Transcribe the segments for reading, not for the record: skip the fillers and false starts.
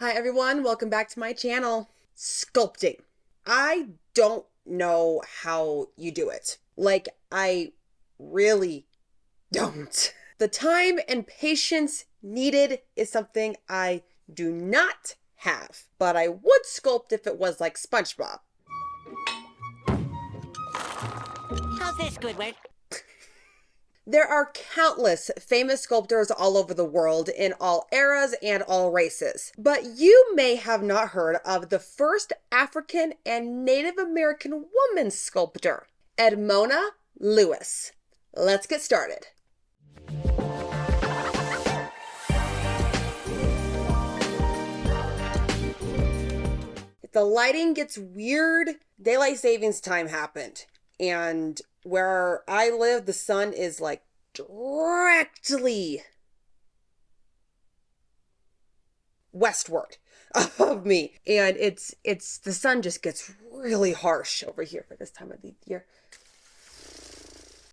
Hi everyone, welcome back to my channel. Sculpting. I don't know how you do it. I really don't. The time and patience needed is something I do not have, but I would sculpt if it was like SpongeBob. How's this, Squidward? There are countless famous sculptors all over the world in all eras and all races, but you may have not heard of the first African and Native American woman sculptor, Edmonia Lewis. Let's get started. If the lighting gets weird, daylight savings time happened, and where I live, the sun is like directly westward of me. And it's the sun just gets really harsh over here for this time of the year.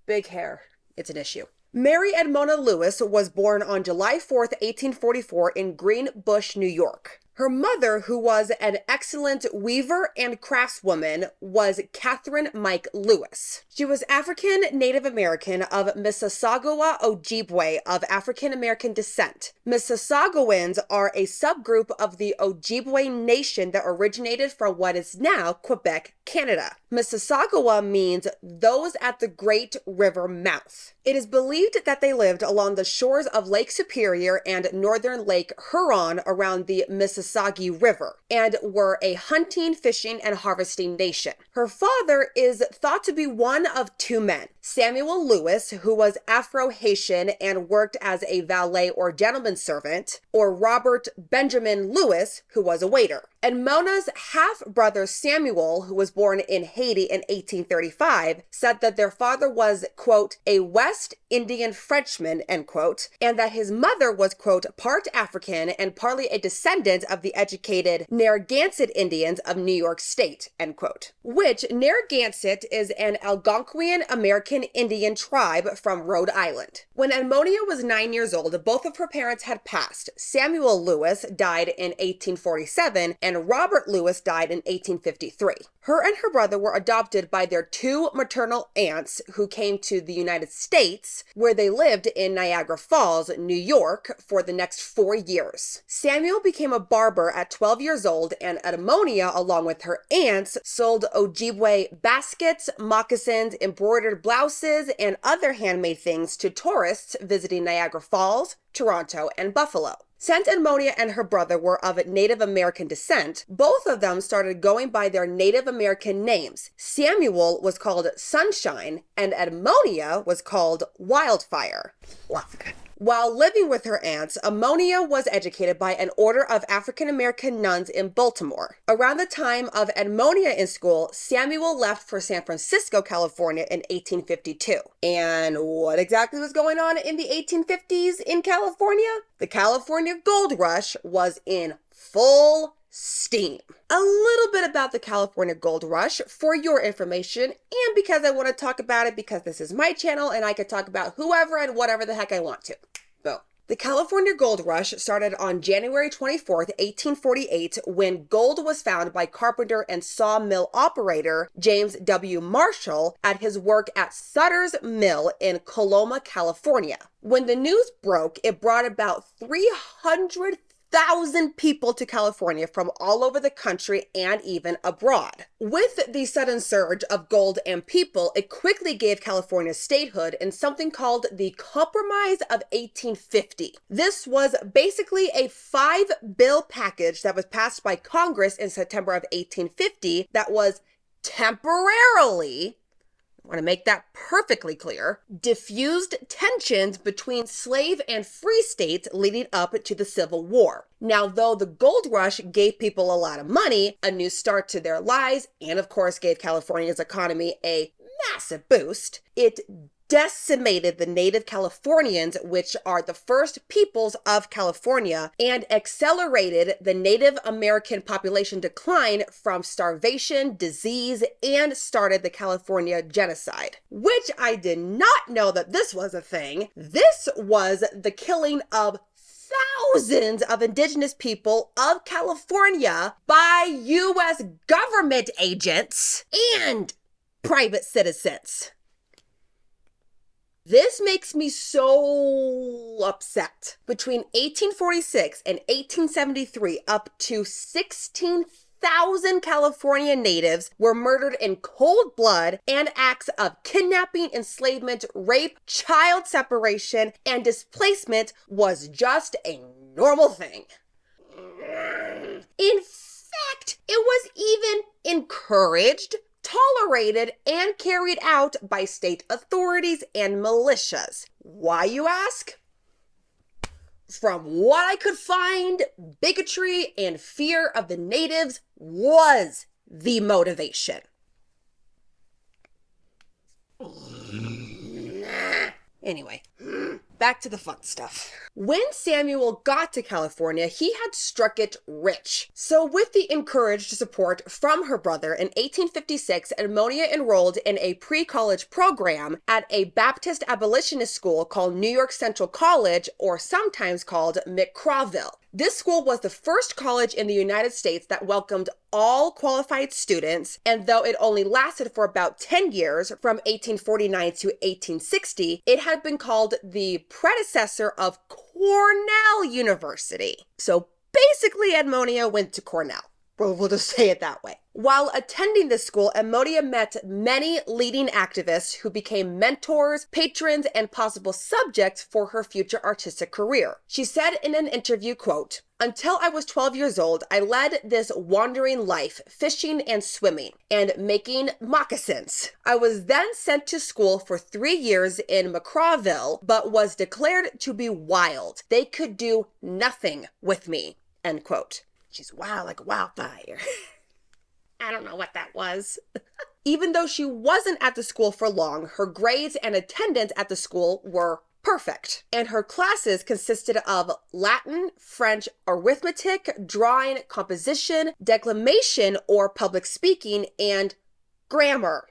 Big hair, it's an issue. Mary Edmonia Lewis was born on July 4th, 1844 in Greenbush, New York. Her mother, who was an excellent weaver and craftswoman, was Catherine Mike Lewis. She was African Native American of Mississauga Ojibwe of African American descent. Mississaugaans are a subgroup of the Ojibwe nation that originated from what is now Quebec, Canada. Mississauga means those at the Great River mouth. It is believed that they lived along the shores of Lake Superior and northern Lake Huron around the Mississauga River, and were a hunting, fishing, and harvesting nation. Her father is thought to be one of two men: Samuel Lewis, who was Afro-Haitian and worked as a valet or gentleman servant, or Robert Benjamin Lewis, who was a waiter. Edmonia's half-brother Samuel, who was born in Haiti in 1835, said that their father was, quote, a West Indian Frenchman, end quote, and that his mother was, quote, part African and partly a descendant of the educated Narragansett Indians of New York State, end quote. Which Narragansett is an Algonquian American Indian tribe from Rhode Island. When Edmonia was 9 years old, both of her parents had passed. Samuel Lewis died in 1847 and Robert Lewis died in 1853. Her and her brother were adopted by their two maternal aunts who came to the United States, where they lived in Niagara Falls, New York, for the next 4 years. Samuel became a barber at 12 years old, and Edmonia, along with her aunts, sold Ojibwe baskets, moccasins, embroidered blouses, and other handmade things to tourists visiting Niagara Falls, Toronto, and Buffalo. Since Edmonia and her brother were of Native American descent, both of them started going by their Native American names. Samuel was called Sunshine, and Edmonia was called Wildfire. While living with her aunts, Edmonia was educated by an order of African American nuns in Baltimore. Around the time of Edmonia in school, Samuel left for San Francisco, California in 1852. And what exactly was going on in the 1850s in California? The California Gold Rush was in full steam. A little bit about the California Gold Rush for your information, and because I want to talk about it because this is my channel and I can talk about whoever and whatever the heck I want to. Boom. The California Gold Rush started on January 24th, 1848, when gold was found by carpenter and sawmill operator James W. Marshall at his work at Sutter's Mill in Coloma, California. When the news broke, it brought about 300,000 people to California from all over the country and even abroad. With the sudden surge of gold and people, it quickly gave California statehood in something called the Compromise of 1850. This was basically a 5-bill package that was passed by Congress in September of 1850 that was temporarily, I want to make that perfectly clear, diffused tensions between slave and free states leading up to the Civil War. Now, though the gold rush gave people a lot of money, a new start to their lives, and of course gave California's economy a massive boost, it decimated the native Californians, which are the first peoples of California, and accelerated the Native American population decline from starvation, disease, and started the California genocide, which I did not know that this was a thing. This was the killing of thousands of indigenous people of California by U.S. government agents and private citizens. This makes me so upset. Between 1846 and 1873, up to 16,000 California natives were murdered in cold blood, and acts of kidnapping, enslavement, rape, child separation, and displacement was just a normal thing. In fact, it was even encouraged, tolerated, and carried out by state authorities and militias. Why, you ask? From what I could find, bigotry and fear of the natives was the motivation. Anyway, back to the fun stuff. When Samuel got to California, he had struck it rich. So with the encouraged support from her brother, in 1856, Edmonia enrolled in a pre-college program at a Baptist abolitionist school called New York Central College, or sometimes called McCrawville. This school was the first college in the United States that welcomed all qualified students, and though it only lasted for about 10 years, from 1849 to 1860, it had been called the predecessor of Cornell University. So basically, Edmonia went to Cornell. We'll just say it that way. While attending this school, Edmonia met many leading activists who became mentors, patrons, and possible subjects for her future artistic career. She said in an interview, quote, "Until I was 12 years old, I led this wandering life, fishing and swimming, and making moccasins. I was then sent to school for 3 years in McCrawville, but was declared to be wild. They could do nothing with me," end quote. She's wild like a wildfire. I don't know what that was. Even though she wasn't at the school for long, her grades and attendance at the school were perfect. And her classes consisted of Latin, French, arithmetic, drawing, composition, declamation or public speaking, and grammar.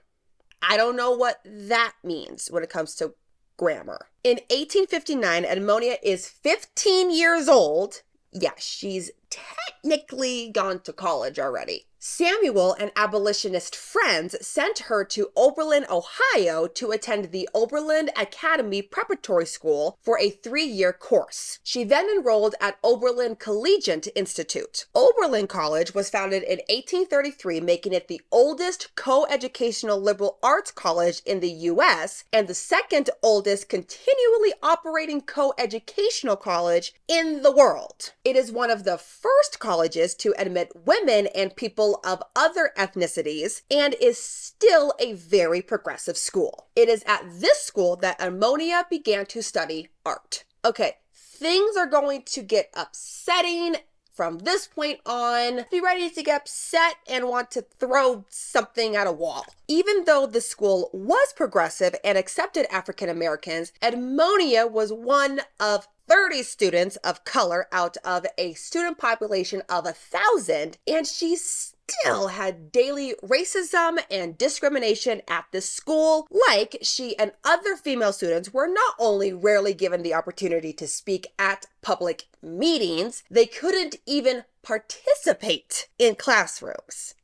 I don't know what that means when it comes to grammar. In 1859, Edmonia is 15 years old. Yeah, she's technically gone to college already. Samuel and abolitionist friends sent her to Oberlin, Ohio to attend the Oberlin Academy Preparatory School for a 3-year course. She then enrolled at Oberlin Collegiate Institute. Oberlin College was founded in 1833, making it the oldest co-educational liberal arts college in the U.S. and the second oldest continually operating co-educational college in the world. It is one of the first colleges to admit women and people of other ethnicities, and is still a very progressive school. It is at this school that Edmonia began to study art. Okay, things are going to get upsetting from this point on. Be ready to get upset and want to throw something at a wall. Even though the school was progressive and accepted African Americans, Edmonia was one of 30 students of color out of a student population of 1,000, and she still had daily racism and discrimination at this school. Like, she and other female students were not only rarely given the opportunity to speak at public meetings, they couldn't even participate in classrooms.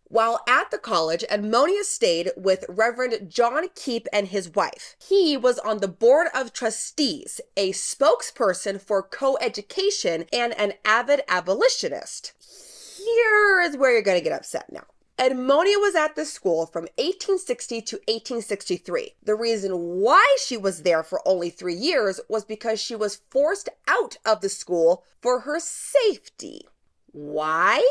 While at the college, Edmonia stayed with Reverend John Keep and his wife. He was on the board of trustees, a spokesperson for co-education, and an avid abolitionist. Here is where you're going to get upset now. Edmonia was at the school from 1860 to 1863. The reason why she was there for only 3 years was because she was forced out of the school for her safety. Why?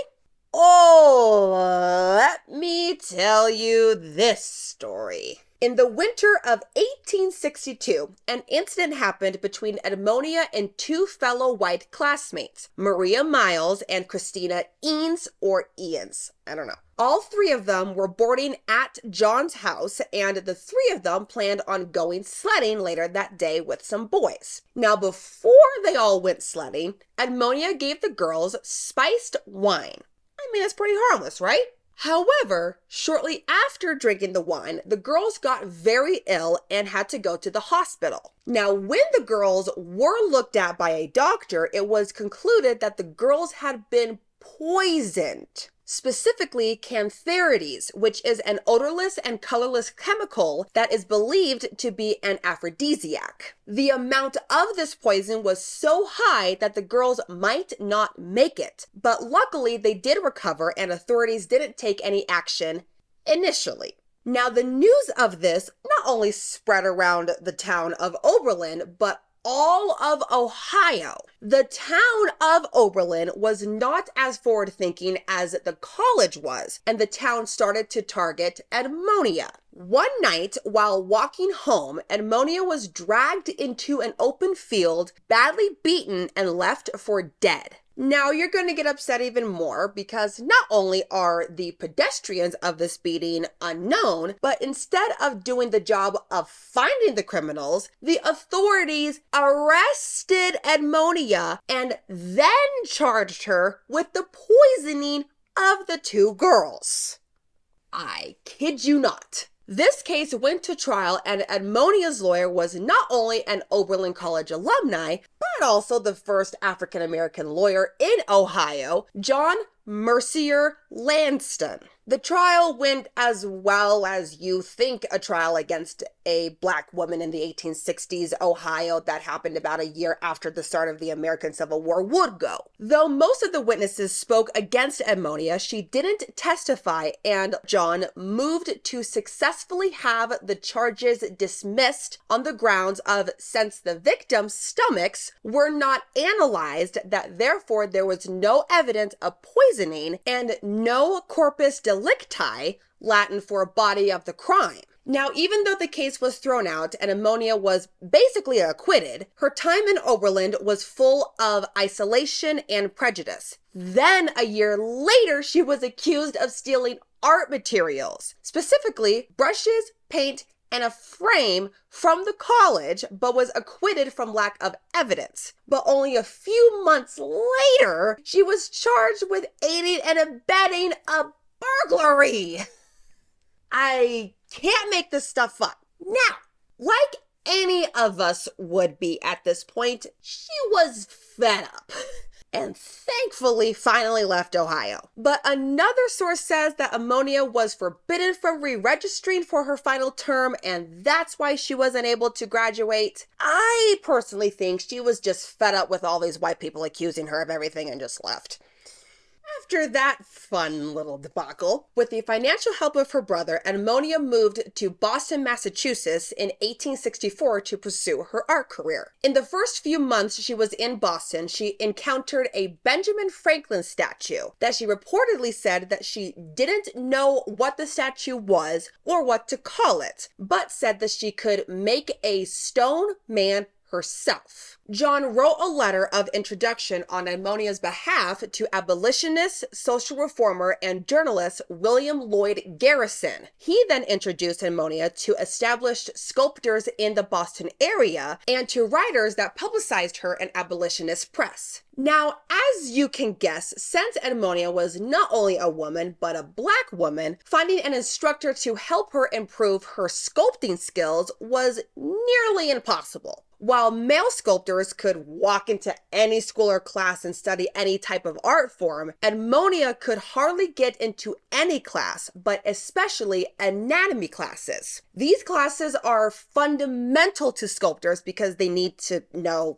Oh, let me tell you this story. In the winter of 1862, an incident happened between Edmonia and 2 fellow white classmates, Maria Miles and Christina Eanes or Ians. I don't know. All 3 of them were boarding at John's house, and the 3 of them planned on going sledding later that day with some boys. Now, before they all went sledding, Edmonia gave the girls spiced wine. I mean, it's pretty harmless, right? However, shortly after drinking the wine, the girls got very ill and had to go to the hospital. Now, when the girls were looked at by a doctor, it was concluded that the girls had been poisoned. Specifically cantharides, which is an odorless and colorless chemical that is believed to be an aphrodisiac. The amount of this poison was so high that the girls might not make it, but luckily they did recover and authorities didn't take any action initially. Now, the news of this not only spread around the town of Oberlin, but all of Ohio. The town of Oberlin was not as forward-thinking as the college was, and the town started to target Edmonia. One night, while walking home, Edmonia was dragged into an open field, badly beaten, and left for dead. Now, you're going to get upset even more because not only are the pedestrians of this beating unknown, but instead of doing the job of finding the criminals, the authorities arrested Edmonia and then charged her with the poisoning of the two girls. I kid you not. This case went to trial, and Edmonia's lawyer was not only an Oberlin College alumni, but also the first African-American lawyer in Ohio, John Mercier Lanston. The trial went as well as you think a trial against a black woman in the 1860s Ohio that happened about a year after the start of the American Civil War would go. Though most of the witnesses spoke against Edmonia, she didn't testify, and John moved to successfully have the charges dismissed on the grounds of, since the victims' stomachs were not analyzed, that therefore there was no evidence of poisoning and no corpus delicti, Latin for body of the crime. Now, even though the case was thrown out and Edmonia was basically acquitted, her time in Oberlin was full of isolation and prejudice. Then, a year later, she was accused of stealing art materials, specifically brushes, paint, and a frame from the college, but was acquitted from lack of evidence. But only a few months later, she was charged with aiding and abetting a burglary. I can't make this stuff up. Now, like any of us would be at this point, she was fed up. And thankfully finally left Ohio. But another source says that Edmonia was forbidden from re-registering for her final term, and that's why she wasn't able to graduate. I personally think she was just fed up with all these white people accusing her of everything and just left. After that fun little debacle, with the financial help of her brother, Edmonia moved to Boston, Massachusetts in 1864 to pursue her art career. In the first few months she was in Boston, she encountered a Benjamin Franklin statue that she reportedly said that she didn't know what the statue was or what to call it, but said that she could make a stone man herself. John wrote a letter of introduction on Edmonia's behalf to abolitionist, social reformer, and journalist William Lloyd Garrison. He then introduced Edmonia to established sculptors in the Boston area and to writers that publicized her in abolitionist press. Now, as you can guess, since Edmonia was not only a woman, but a black woman, finding an instructor to help her improve her sculpting skills was nearly impossible. While male sculptors could walk into any school or class and study any type of art form, Edmonia could hardly get into any class, but especially anatomy classes. These classes are fundamental to sculptors because they need to know,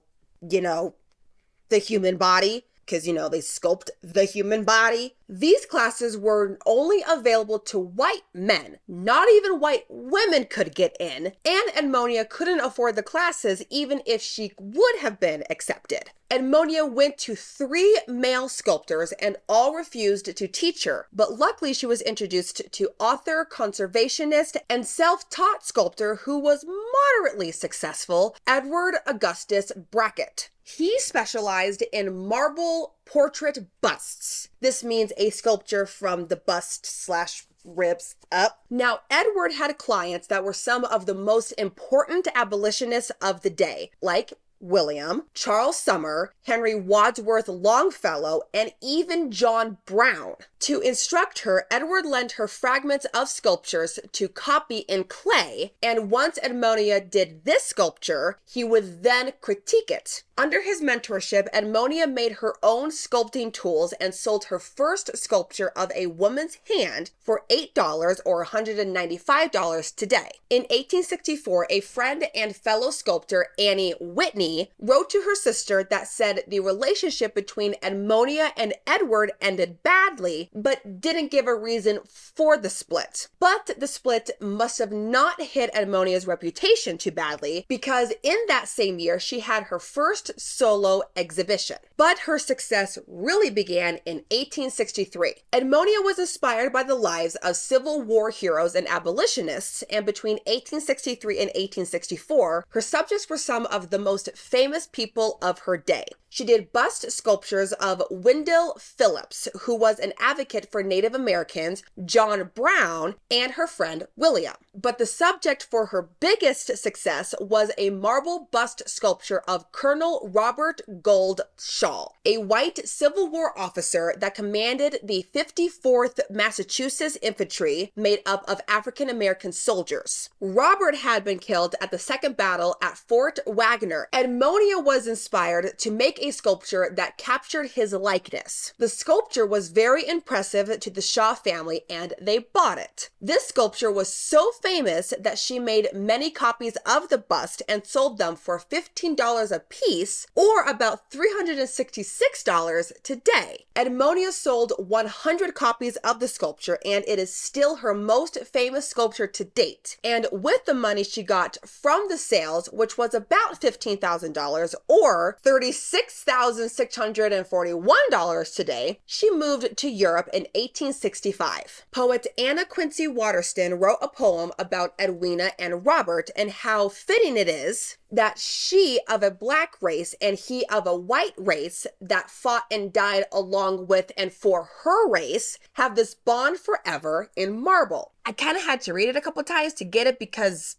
the human body, because, they sculpt the human body. These classes were only available to white men. Not even white women could get in, and Edmonia couldn't afford the classes even if she would have been accepted. Edmonia went to 3 male sculptors and all refused to teach her, but luckily she was introduced to author, conservationist, and self-taught sculptor who was moderately successful, Edward Augustus Brackett. He specialized in marble portrait busts. This means a sculpture from the bust/ribs up. Now, Edward had clients that were some of the most important abolitionists of the day, like William, Charles Sumner, Henry Wadsworth Longfellow, and even John Brown. To instruct her, Edward lent her fragments of sculptures to copy in clay, and once Edmonia did this sculpture, he would then critique it. Under his mentorship, Edmonia made her own sculpting tools and sold her first sculpture of a woman's hand for $8 or $195 today. In 1864, a friend and fellow sculptor, Annie Whitney, wrote to her sister that said the relationship between Edmonia and Edward ended badly, but didn't give a reason for the split. But the split must have not hit Edmonia's reputation too badly, because in that same year, she had her first solo exhibition. But her success really began in 1863. Edmonia was inspired by the lives of Civil War heroes and abolitionists, and between 1863 and 1864, her subjects were some of the most famous people of her day. She did bust sculptures of Wendell Phillips, who was an advocate for Native Americans, John Brown, and her friend William. But the subject for her biggest success was a marble bust sculpture of Colonel Robert Gould Shaw, a white Civil War officer that commanded the 54th Massachusetts Infantry, made up of African American soldiers. Robert had been killed at the Second Battle at Fort Wagner. Edmonia was inspired to make a sculpture that captured his likeness. The sculpture was very impressive to the Shaw family, and they bought it. This sculpture was so famous that she made many copies of the bust and sold them for $15 a piece, or about $366 today. Edmonia sold 100 copies of the sculpture, and it is still her most famous sculpture to date. And with the money she got from the sales, which was about $15,000 or $36,641 today, she moved to Europe in 1865. Poet Anna Quincy Waterston wrote a poem about Edwina and Robert, and how fitting it is that she of a black race and he of a white race that fought and died along with and for her race have this bond forever in marble. I kind of had to read it a couple times to get it because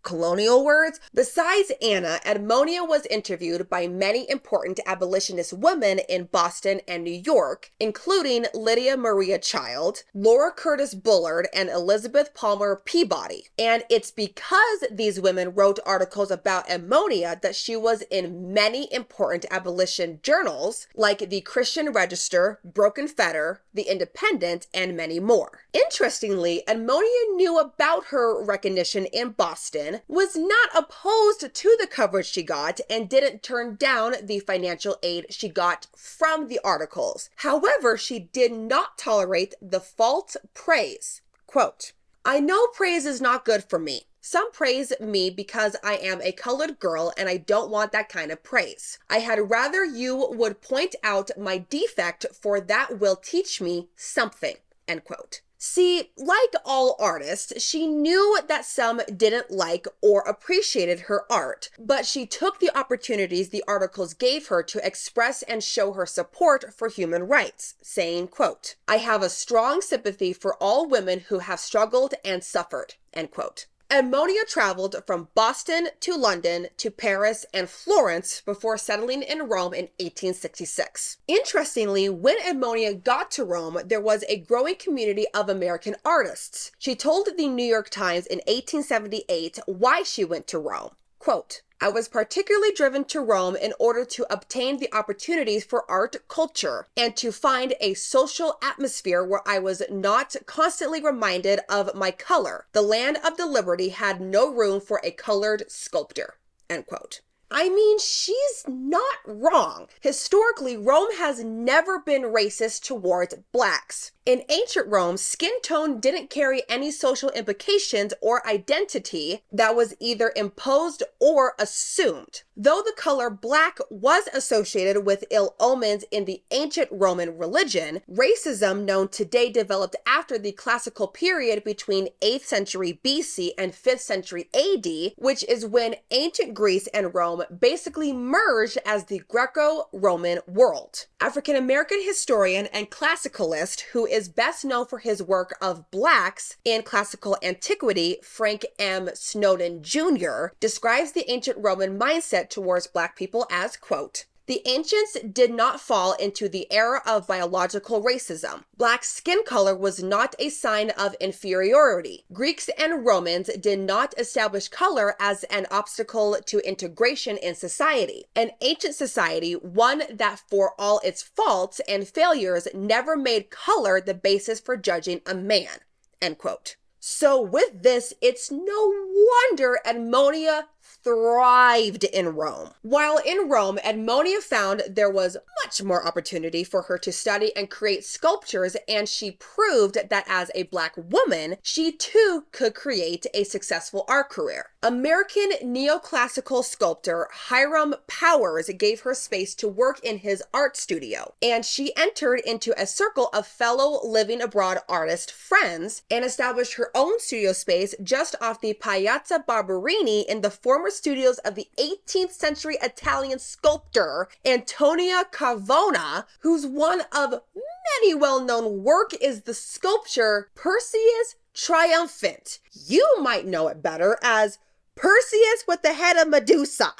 colonial words. Besides Anna, Edmonia was interviewed by many important abolitionist women in Boston and New York, including Lydia Maria Child, Laura Curtis Bullard, and Elizabeth Palmer Peabody. And it's because these women wrote articles about Edmonia that she was in many important abolition journals like the Christian Register, Broken Fetter, The Independent, and many more. Interestingly, Edmonia knew about her recognition in Boston, was not opposed to the coverage she got, and didn't turn down the financial aid she got from the articles. However, she did not tolerate the false praise. Quote, "I know praise is not good for me. Some praise me because I am a colored girl, and I don't want that kind of praise. I had rather you would point out my defect, for that will teach me something." End quote. See, like all artists, she knew that some didn't like or appreciated her art, but she took the opportunities the articles gave her to express and show her support for human rights, saying, quote, "I have a strong sympathy for all women who have struggled and suffered," end quote. Edmonia traveled from Boston to London to Paris and Florence before settling in Rome in 1866. Interestingly, when Edmonia got to Rome, there was a growing community of American artists. She told the New York Times in 1878 why she went to Rome. Quote, "I was particularly driven to Rome in order to obtain the opportunities for art culture and to find a social atmosphere where I was not constantly reminded of my color. The land of the liberty had no room for a colored sculptor." End quote. I mean, she's not wrong. Historically, Rome has never been racist towards blacks. In ancient Rome, skin tone didn't carry any social implications or identity that was either imposed or assumed. Though the color black was associated with ill omens in the ancient Roman religion, racism known today developed after the classical period between 8th century BC and 5th century AD, which is when ancient Greece and Rome Rome basically merged as the Greco-Roman world. African-American historian and classicalist who is best known for his work of Blacks in classical antiquity, Frank M. Snowden Jr., describes the ancient Roman mindset towards Black people as, quote, "The ancients did not fall into the era of biological racism. Black skin color was not a sign of inferiority. Greeks and Romans did not establish color as an obstacle to integration in society. An ancient society, one that for all its faults and failures never made color the basis for judging a man." End quote. So with this, it's no wonder Edmonia thrived in Rome. While in Rome, Edmonia found there was much more opportunity for her to study and create sculptures, and she proved that as a Black woman, she too could create a successful art career. American neoclassical sculptor Hiram Powers gave her space to work in his art studio, and she entered into a circle of fellow living abroad artist friends and established her own studio space just off the Piazza Barberini in the former studios of the 18th century Italian sculptor Antonia Cavona, whose one of many well-known work is the sculpture Perseus Triumphant. You might know it better as Perseus with the head of Medusa.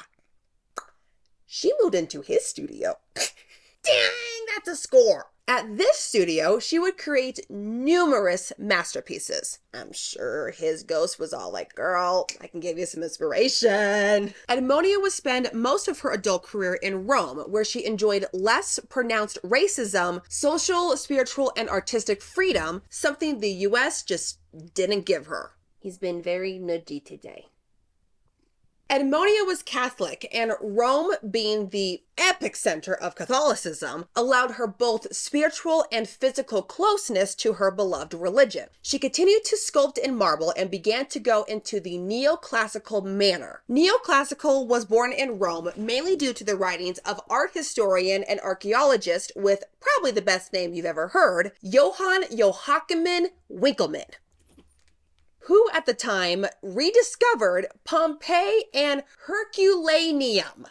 She moved into his studio. Dang, that's a score. At this studio, she would create numerous masterpieces. I'm sure his ghost was all like, "Girl, I can give you some inspiration." Edmonia would spend most of her adult career in Rome, where she enjoyed less pronounced racism, social, spiritual, and artistic freedom, something the US just didn't give her. He's been very nudgy today. Edmonia was Catholic, and Rome, being the epicenter of Catholicism, allowed her both spiritual and physical closeness to her beloved religion. She continued to sculpt in marble and began to go into the Neoclassical manner. Neoclassical was born in Rome mainly due to the writings of art historian and archaeologist with probably the best name you've ever heard, Johann Joachim Winckelmann, who at the time rediscovered Pompeii and Herculaneum,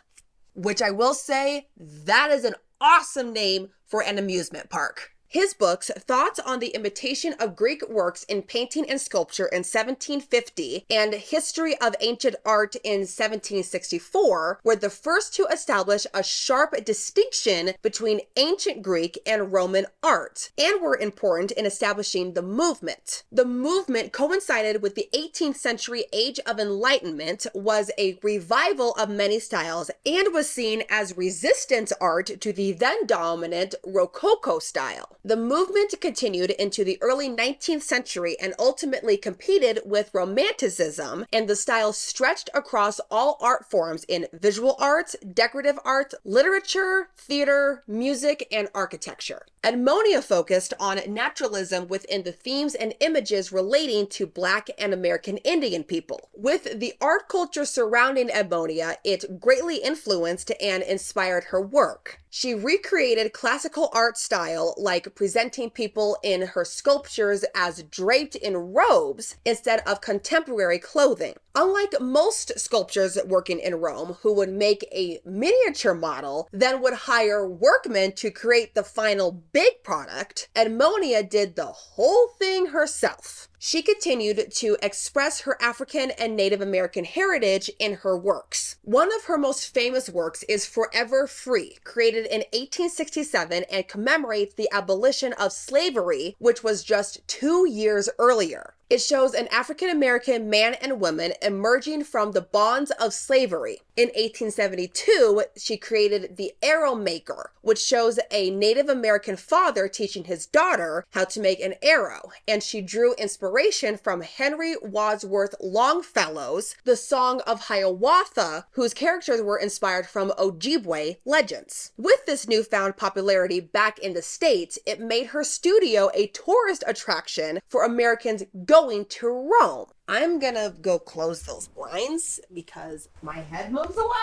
which I will say, that is an awesome name for an amusement park. His books, Thoughts on the Imitation of Greek Works in Painting and Sculpture in 1750 and History of Ancient Art in 1764, were the first to establish a sharp distinction between ancient Greek and Roman art, and were important in establishing the movement. The movement coincided with the 18th century Age of Enlightenment, was a revival of many styles, and was seen as resistance art to the then dominant Rococo style. The movement continued into the early 19th century and ultimately competed with Romanticism, and the style stretched across all art forms in visual arts, decorative art, literature, theater, music, and architecture. Edmonia focused on naturalism within the themes and images relating to Black and American Indian people. With the art culture surrounding Edmonia, it greatly influenced and inspired her work. She recreated classical art style, like presenting people in her sculptures as draped in robes instead of contemporary clothing. Unlike most sculptors working in Rome, who would make a miniature model, then would hire workmen to create the final big product, Edmonia did the whole thing herself. She continued to express her African and Native American heritage in her works. One of her most famous works is Forever Free, created in 1867 and commemorates the abolition of slavery, which was just 2 years earlier. It shows an African-American man and woman emerging from the bonds of slavery. In 1872, she created The Arrow Maker, which shows a Native American father teaching his daughter how to make an arrow, and she drew inspiration from Henry Wadsworth Longfellow's The Song of Hiawatha, whose characters were inspired from Ojibwe legends. With this newfound popularity back in the States, it made her studio a tourist attraction for Americans going to Rome. I'm gonna go close those blinds because my head moves a lot.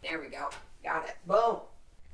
There we go. Got it. Boom.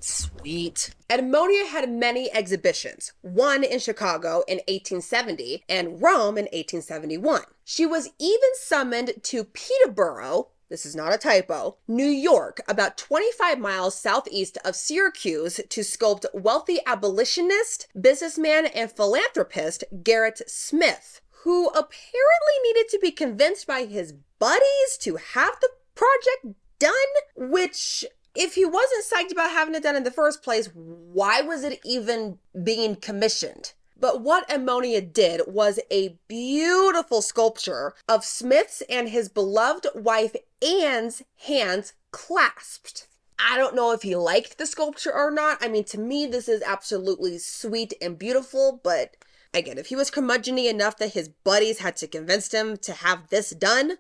Sweet. Edmonia had many exhibitions, one in Chicago in 1870 and Rome in 1871. She was even summoned to Peterborough, this is not a typo, New York, about 25 miles southeast of Syracuse, to sculpt wealthy abolitionist, businessman, and philanthropist Garrett Smith, who apparently needed to be convinced by his buddies to have the project done, which, if he wasn't psyched about having it done in the first place, why was it even being commissioned? But what Edmonia did was a beautiful sculpture of Smith's and his beloved wife Anne's hands clasped. I don't know if he liked the sculpture or not. I mean, to me, this is absolutely sweet and beautiful, but again, if he was curmudgeon-y enough that his buddies had to convince him to have this done,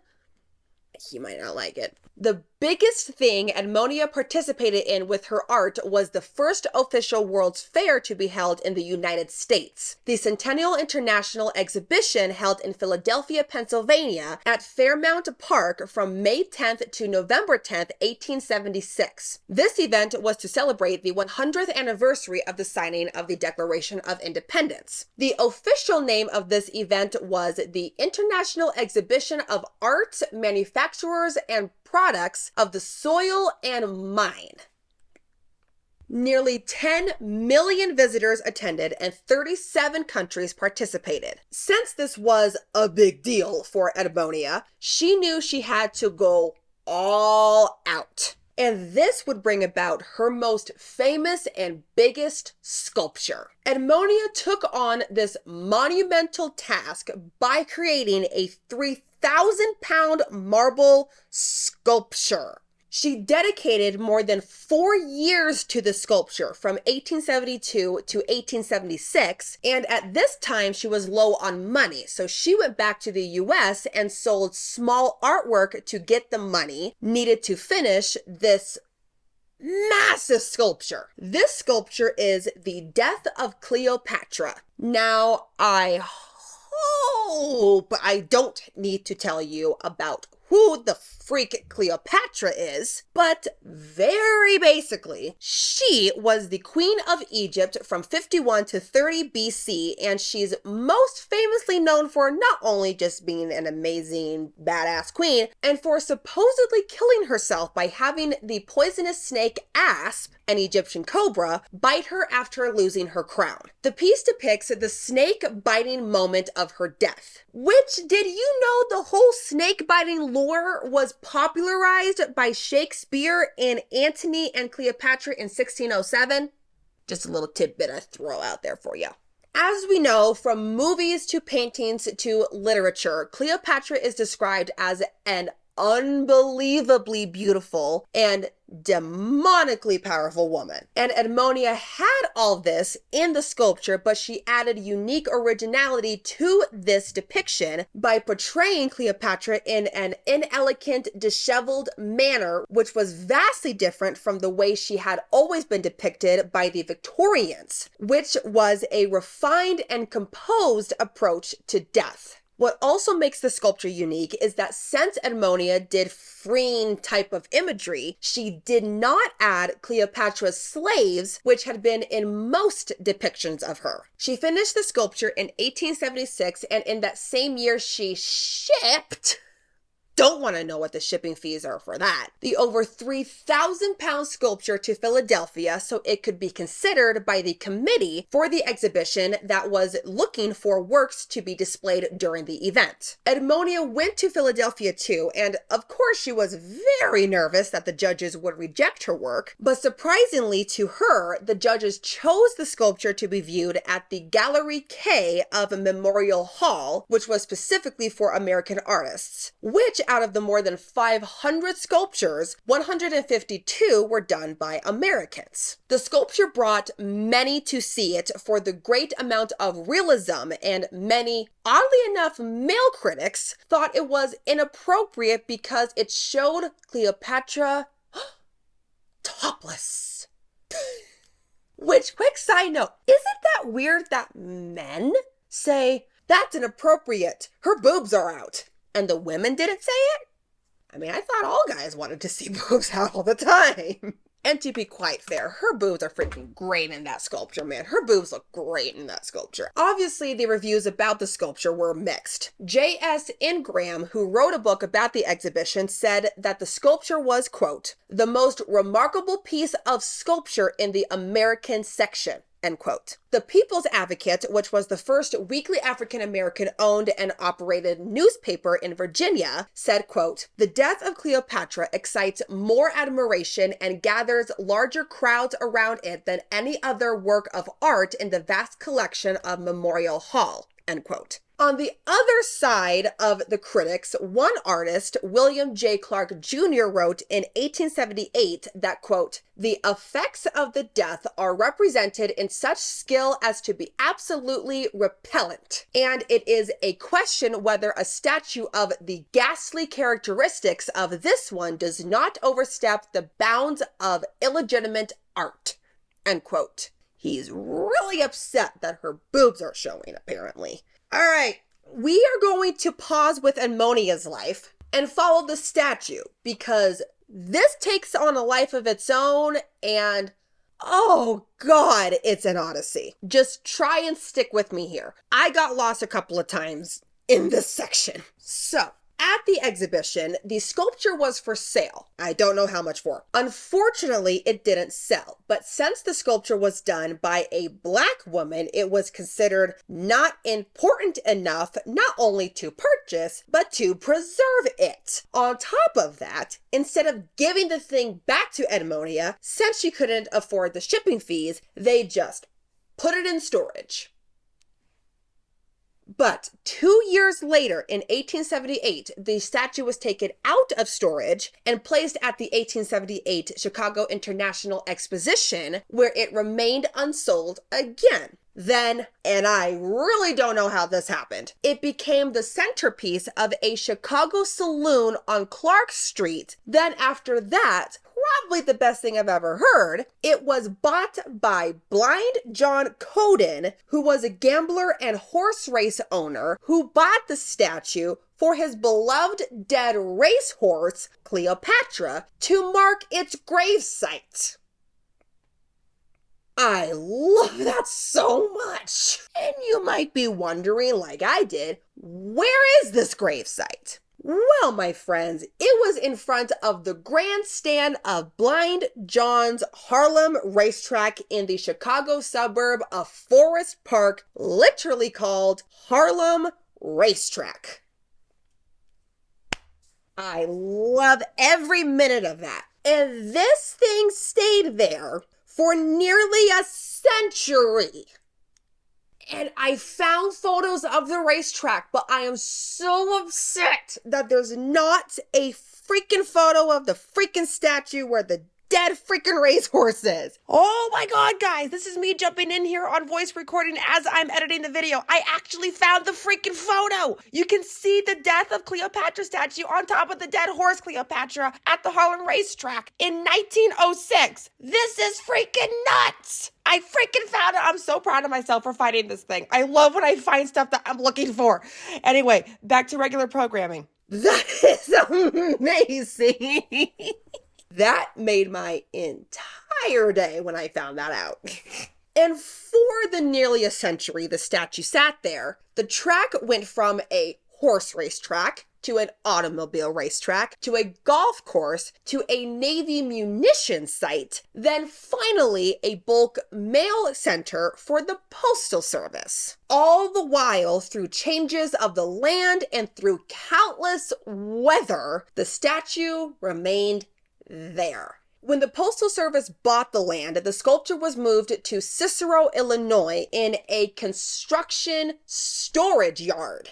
he might not like it. The biggest thing Edmonia participated in with her art was the first official World's Fair to be held in the United States, the Centennial International Exposition, held in Philadelphia, Pennsylvania at Fairmount Park from May 10th to November 10th, 1876. This event was to celebrate the 100th anniversary of the signing of the Declaration of Independence. The official name of this event was the International Exhibition of Art, Manufacturers, and Products of the Soil and Mine. Nearly 10 million visitors attended and 37 countries participated. Since this was a big deal for Edmonia, she knew she had to go all out. And this would bring about her most famous and biggest sculpture. Edmonia took on this monumental task by creating a 3,000-pound marble sculpture. She dedicated more than 4 years to the sculpture from 1872 to 1876, and at this time she was low on money, so she went back to the US and sold small artwork to get the money needed to finish this massive sculpture. This sculpture is the Death of Cleopatra. Now, I hope I don't need to tell you about who the freak Cleopatra is, but very basically, she was the Queen of Egypt from 51 to 30 BC, and she's most famously known for not only just being an amazing badass queen, and for supposedly killing herself by having the poisonous snake asp, an Egyptian cobra, bite her after losing her crown. The piece depicts the snake-biting moment of her death, which, did you know the whole snake-biting lore was popularized by Shakespeare in Antony and Cleopatra in 1607? Just a little tidbit I throw out there for you. As we know, from movies to paintings to literature, Cleopatra is described as an unbelievably beautiful and demonically powerful woman. And Edmonia had all this in the sculpture, but she added unique originality to this depiction by portraying Cleopatra in an inelegant, disheveled manner, which was vastly different from the way she had always been depicted by the Victorians, which was a refined and composed approach to death. What also makes the sculpture unique is that since Edmonia did freeing type of imagery, she did not add Cleopatra's slaves, which had been in most depictions of her. She finished the sculpture in 1876, and in that same year she shipped, don't want to know what the shipping fees are for that, the over 3,000-pound sculpture to Philadelphia so it could be considered by the committee for the exhibition that was looking for works to be displayed during the event. Edmonia went to Philadelphia too, and of course she was very nervous that the judges would reject her work, but surprisingly to her, the judges chose the sculpture to be viewed at the Gallery K of Memorial Hall, which was specifically for American artists, which out of the more than 500 sculptures, 152 were done by Americans. The sculpture brought many to see it for the great amount of realism, and many, oddly enough, male critics thought it was inappropriate because it showed Cleopatra topless. Which, quick side note, isn't that weird that men say, that's inappropriate, her boobs are out, and the women didn't say it? I mean, I thought all guys wanted to see boobs out all the time. And to be quite fair, her boobs are freaking great in that sculpture, man. Her boobs look great in that sculpture. Obviously, the reviews about the sculpture were mixed. J.S. Ingram, who wrote a book about the exhibition, said that the sculpture was, quote, the most remarkable piece of sculpture in the American section, end quote. The People's Advocate, which was the first weekly African-American owned and operated newspaper in Virginia, said, quote, the Death of Cleopatra excites more admiration and gathers larger crowds around it than any other work of art in the vast collection of Memorial Hall, end quote. On the other side of the critics, one artist, William J. Clark Jr., wrote in 1878 that, quote, the effects of the death are represented in such skill as to be absolutely repellent, and it is a question whether a statue of the ghastly characteristics of this one does not overstep the bounds of illegitimate art, end quote. He's really upset that her boobs are showing, apparently. All right, we are going to pause with Edmonia's life and follow the statue because this takes on a life of its own and, oh God, it's an odyssey. Just try and stick with me here. I got lost a couple of times in this section. So, at the exhibition, the sculpture was for sale. I don't know how much for. Unfortunately, it didn't sell. But since the sculpture was done by a Black woman, it was considered not important enough not only to purchase, but to preserve it. On top of that, instead of giving the thing back to Edmonia, since she couldn't afford the shipping fees, they just put it in storage. But 2 years later, in 1878, the statue was taken out of storage and placed at the 1878 Chicago International Exposition, where it remained unsold again. Then, and I really don't know how this happened, it became the centerpiece of a Chicago saloon on Clark Street. Then after that, probably the best thing I've ever heard, it was bought by Blind John Coden, who was a gambler and horse race owner who bought the statue for his beloved dead racehorse, Cleopatra, to mark its gravesite. I love that so much. And you might be wondering, like I did, where is this gravesite? Well, my friends, it was in front of the grandstand of Blind John's Harlem racetrack in the Chicago suburb of Forest Park, literally called Harlem Racetrack. I love every minute of that. And this thing stayed there for nearly a century. And I found photos of the racetrack, but I am so upset that there's not a freaking photo of the freaking statue where the dead freaking racehorse is. Oh my God, guys, this is me jumping in here on voice recording as I'm editing the video. I actually found the freaking photo. You can see the Death of Cleopatra statue on top of the dead horse Cleopatra at the Harlem racetrack in 1906. This is freaking nuts. I freaking found it. I'm so proud of myself for finding this thing. I love when I find stuff that I'm looking for. Anyway, back to regular programming. That is amazing. That made my entire day when I found that out. And for the nearly a century the statue sat there, the track went from a horse racetrack to an automobile racetrack to a golf course to a Navy munition site, then finally a bulk mail center for the Postal Service. All the while, through changes of the land and through countless weather, the statue remained there. When the Postal Service bought the land, the sculpture was moved to Cicero, Illinois in a construction storage yard.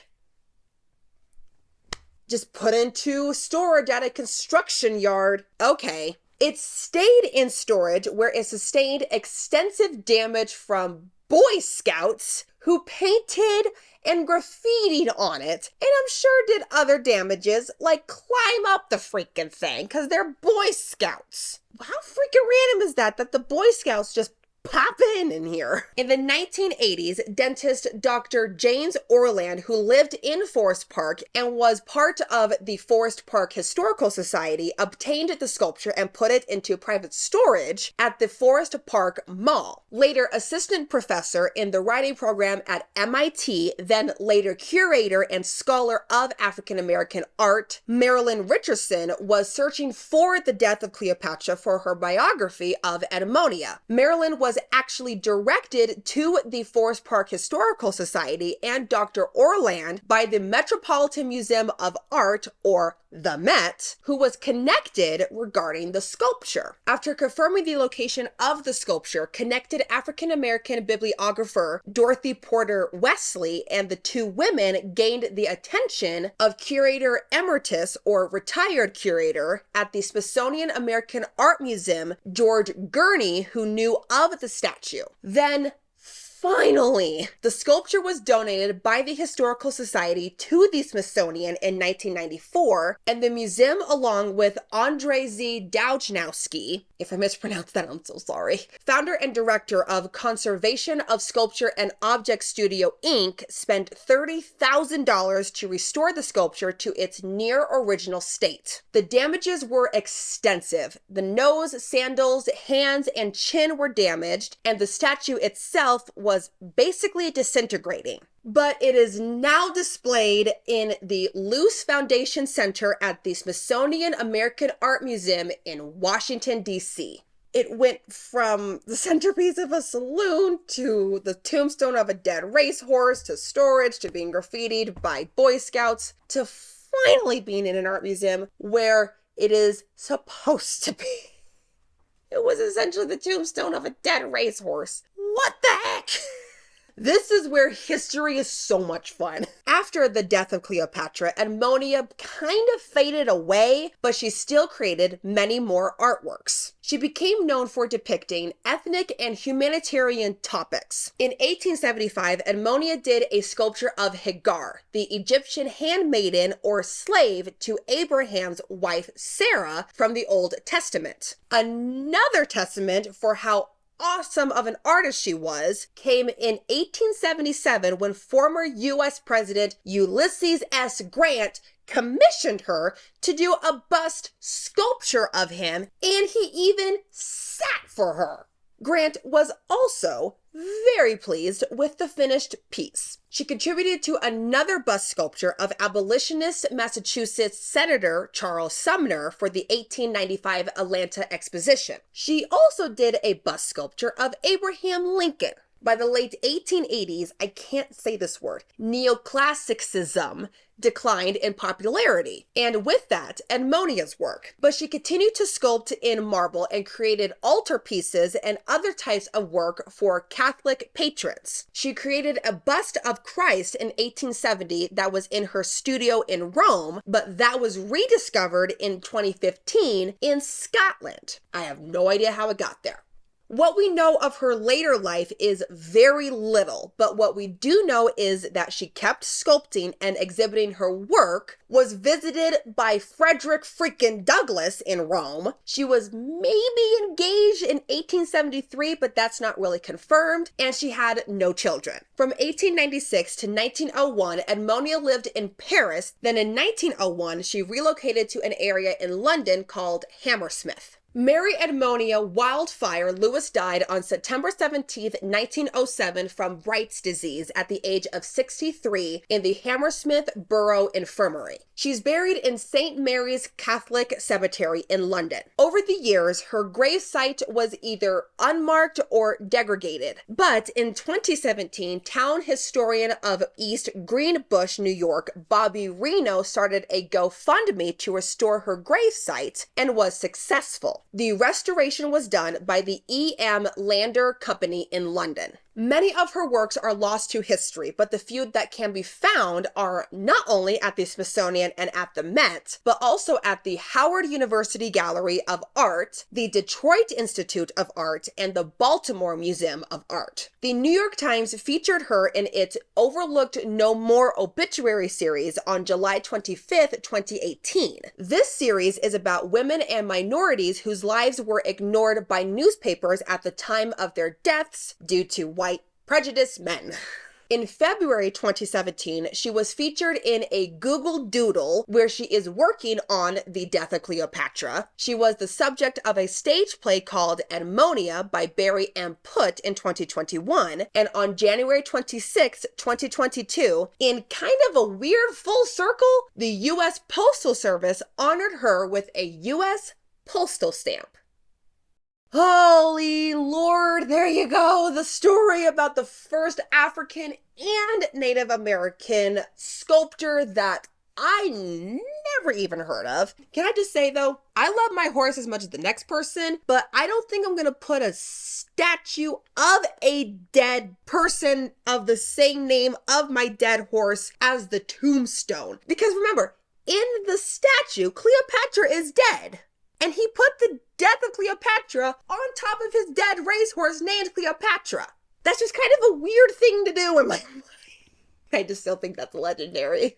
Just put into storage at a construction yard. Okay. It stayed in storage where it sustained extensive damage from Boy Scouts who painted and graffitied on it, and I'm sure did other damages like climb up the freaking thing because they're Boy Scouts. How freaking random is that the Boy Scouts just poppin' in here. In the 1980s, dentist Dr. James Orland, who lived in Forest Park and was part of the Forest Park Historical Society, obtained the sculpture and put it into private storage at the Forest Park Mall. Later assistant professor in the writing program at MIT, then later curator and scholar of African American art, Marilyn Richardson was searching for the Death of Cleopatra for her biography of Edmonia. Marilyn was actually directed to the Forest Park Historical Society and Dr. Orland by the Metropolitan Museum of Art, or the Met, who was connected regarding the sculpture. After confirming the location of the sculpture, connected African-American bibliographer Dorothy Porter Wesley and the two women gained the attention of curator emeritus, or retired curator, at the Smithsonian American Art Museum, George Gurney, who knew of the statue. Then, finally, the sculpture was donated by the Historical Society to the Smithsonian in 1994, and the museum, along with Andre Z. Dowjnowski, if I mispronounced that, I'm so sorry, founder and director of Conservation of Sculpture and Object Studio, Inc., spent $30,000 to restore the sculpture to its near original state. The damages were extensive. The nose, sandals, hands, and chin were damaged, and the statue itself was basically disintegrating. But it is now displayed in the Luce Foundation Center at the Smithsonian American Art Museum in Washington, D.C. It went from the centerpiece of a saloon to the tombstone of a dead racehorse to storage to being graffitied by Boy Scouts to finally being in an art museum where it is supposed to be. It was essentially the tombstone of a dead racehorse. What the heck? This is where history is so much fun. After the death of Cleopatra, Edmonia kind of faded away, but she still created many more artworks. She became known for depicting ethnic and humanitarian topics. In 1875, Edmonia did a sculpture of Hagar, the Egyptian handmaiden or slave to Abraham's wife Sarah from the Old Testament. Another testament for how awesome of an artist she was came in 1877 when former U.S. President Ulysses S. Grant commissioned her to do a bust sculpture of him, and he even sat for her. Grant was also very pleased with the finished piece. She contributed to another bust sculpture of abolitionist Massachusetts Senator Charles Sumner for the 1895 Atlanta Exposition. She also did a bust sculpture of Abraham Lincoln. By the late 1880s, I can't say this word, Neoclassicism declined in popularity, and with that, Edmonia's work. But she continued to sculpt in marble and created altarpieces and other types of work for Catholic patrons. She created a bust of Christ in 1870 that was in her studio in Rome, but that was rediscovered in 2015 in Scotland. I have no idea how it got there. What we know of her later life is very little, but what we do know is that she kept sculpting and exhibiting her work, was visited by Frederick freaking Douglass in Rome. She was maybe engaged in 1873, but that's not really confirmed, and she had no children. From 1896 to 1901, Edmonia lived in Paris. Then in 1901, she relocated to an area in London called Hammersmith. Mary Edmonia Wildfire Lewis died on September 17, 1907 from Bright's disease at the age of 63 in the Hammersmith Borough Infirmary. She's buried in St. Mary's Catholic Cemetery in London. Over the years, her gravesite was either unmarked or degraded, but in 2017, town historian of East Greenbush, New York, Bobby Reno started a GoFundMe to restore her gravesite and was successful. The restoration was done by the E.M. Lander Company in London. Many of her works are lost to history, but the few that can be found are not only at the Smithsonian and at the Met, but also at the Howard University Gallery of Art, the Detroit Institute of Art, and the Baltimore Museum of Art. The New York Times featured her in its Overlooked No More obituary series on July 25th, 2018. This series is about women and minorities whose lives were ignored by newspapers at the time of their deaths due to white prejudiced men. In February 2017, she was featured in a Google Doodle where she is working on the Death of Cleopatra. She was the subject of a stage play called Edmonia by Barry M. Putt in 2021. And on January 26, 2022, in kind of a weird full circle, the U.S. Postal Service honored her with a U.S. postal stamp. Holy Lord, there you go. The story about the first African and Native American sculptor that I never even heard of. Can I just say though, I love my horse as much as the next person, but I don't think I'm gonna put a statue of a dead person of the same name of my dead horse as the tombstone. Because remember, in the statue, Cleopatra is dead. And he put the Death of Cleopatra on top of his dead racehorse named Cleopatra. That's just kind of a weird thing to do in my mind. I just still think that's legendary.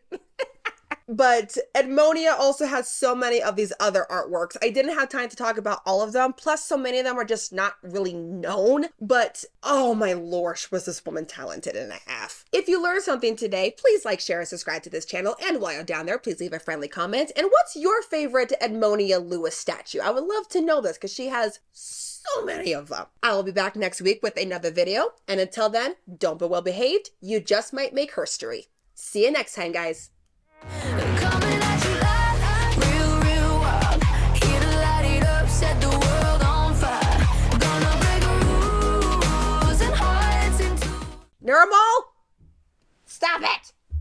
But Edmonia also has so many of these other artworks. I didn't have time to talk about all of them. Plus, so many of them are just not really known. But, oh my lord, was this woman talented and a half. If you learned something today, please like, share, and subscribe to this channel. And while you're down there, please leave a friendly comment. And what's your favorite Edmonia Lewis statue? I would love to know this because she has so many of them. I will be back next week with another video. And until then, don't be well behaved. You just might make herstory. See you next time, guys.